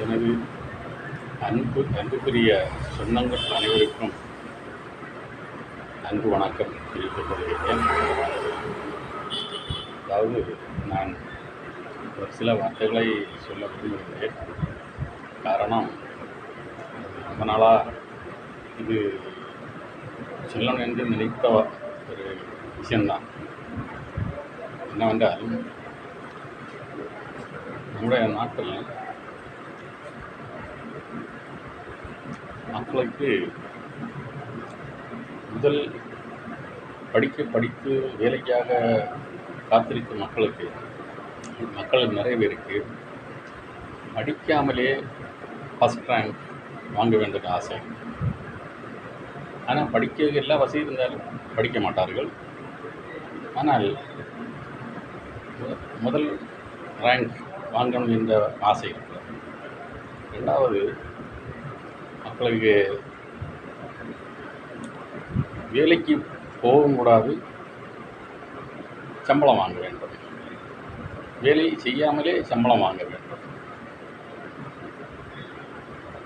எனது அன்புக்குரிய சொந்தங்கள் அனைவருக்கும் அன்பு வணக்கம் தெரிவித்துக் கொள்கிறேன். அதாவது நான் ஒரு சில வார்த்தைகளை சொல்ல விரும்புகிறேன். காரணம், ரொம்ப நாளாக இது சொல்லணும் என்று நினைத்த ஒரு விஷயம்தான். என்னவென்றால், நம்முடைய நாட்டில் மக்களுக்கு முதல் படித்து வேலைக்காக காத்திருக்கும் மக்கள் நிறைய பேருக்கு படிக்காமலே ஃபஸ்ட் ரேங்க் வாங்க வேண்டிய ஆசை. ஆனால் படிக்க எல்லா வசதி இருந்தாலும் படிக்க மாட்டார்கள். ஆனால் முதல் ரேங்க் வாங்கணும் என்ற ஆசை இருக்கிறது. ரெண்டாவது, மக்களுக்கு வேலைக்கு போகவும் கூடாது, சம்பளம் வாங்க வேண்டும். வேலை செய்யாமலே சம்பளம் வாங்க வேண்டும்.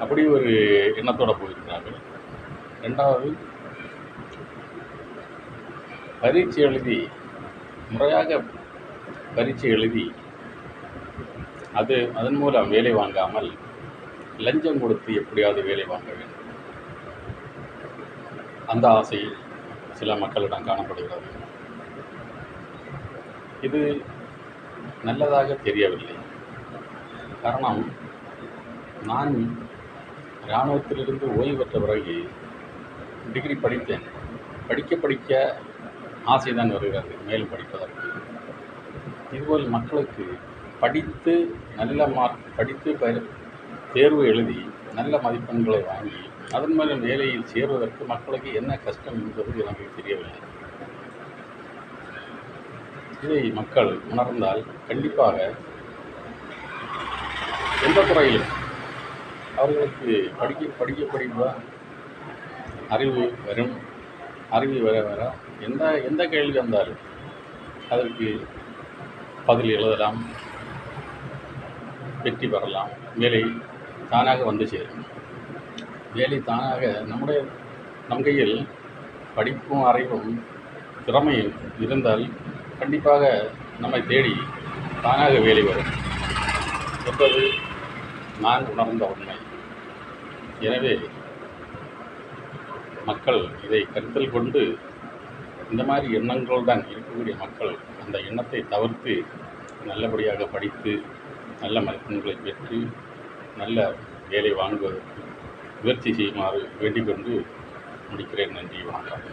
அப்படி ஒரு எண்ணத்தோடு போயிருக்கிறார்கள். ரெண்டாவது, பரீட்சை எழுதி முறையாக பரீட்சை எழுதி அதன் மூலம் வேலை வாங்காமல் லஞ்சம் கொடுத்து எப்படியாவது வேலை வாங்க வேண்டும். அந்த ஆசை சில மக்களிடம் காணப்படுகிறது. இது நல்லதாக தெரியவில்லை. காரணம், நான் இராணுவத்திலிருந்து ஓய்வு பெற்ற பிறகு டிகிரி படித்தேன். படிக்க ஆசைதான் வருகிறது மேலும் படிப்பதற்கு. இதுபோல் மக்களுக்கு படித்து நல்ல மார்க் படித்து தேர்வு எழுதி நல்ல மதிப்பெண்களை வாங்கி அதன் மூலம் வேலையில் சேர்வதற்கு மக்களுக்கு என்ன கஷ்டம் என்பது எனக்கு தெரியவில்லை. இதை மக்கள் உணர்ந்தால் கண்டிப்பாக எந்த துறையிலும் அவர்களுக்கு படிக்க அறிவு வரும். அறிவு வர எந்த கேள்வி வந்தாலும் அதற்கு பதில் எழுதலாம், வெற்றி பெறலாம். வேலை தானாக வந்து சேரும். வேலை தானாக நம் கையில் படிப்பும் அறிவும் திறமையும் இருந்தால் கண்டிப்பாக நம்மை தேடி தானாக வேலை வரும் என்பது நான் உணர்ந்த உண்மை. எனவே மக்கள் இதை கருத்தில் கொண்டு இந்த மாதிரி எண்ணங்களுடன் இருக்கக்கூடிய மக்கள் அந்த எண்ணத்தை தவிர்த்து நல்லபடியாக படித்து நல்ல மதிப்பெண்களை பெற்று நல்ல வேலை வாங்குவதற்கு முயற்சி செய்யுமாறு வேண்டிக் கொண்டு முடிக்கிறேன். நன்றி, வணக்கம்.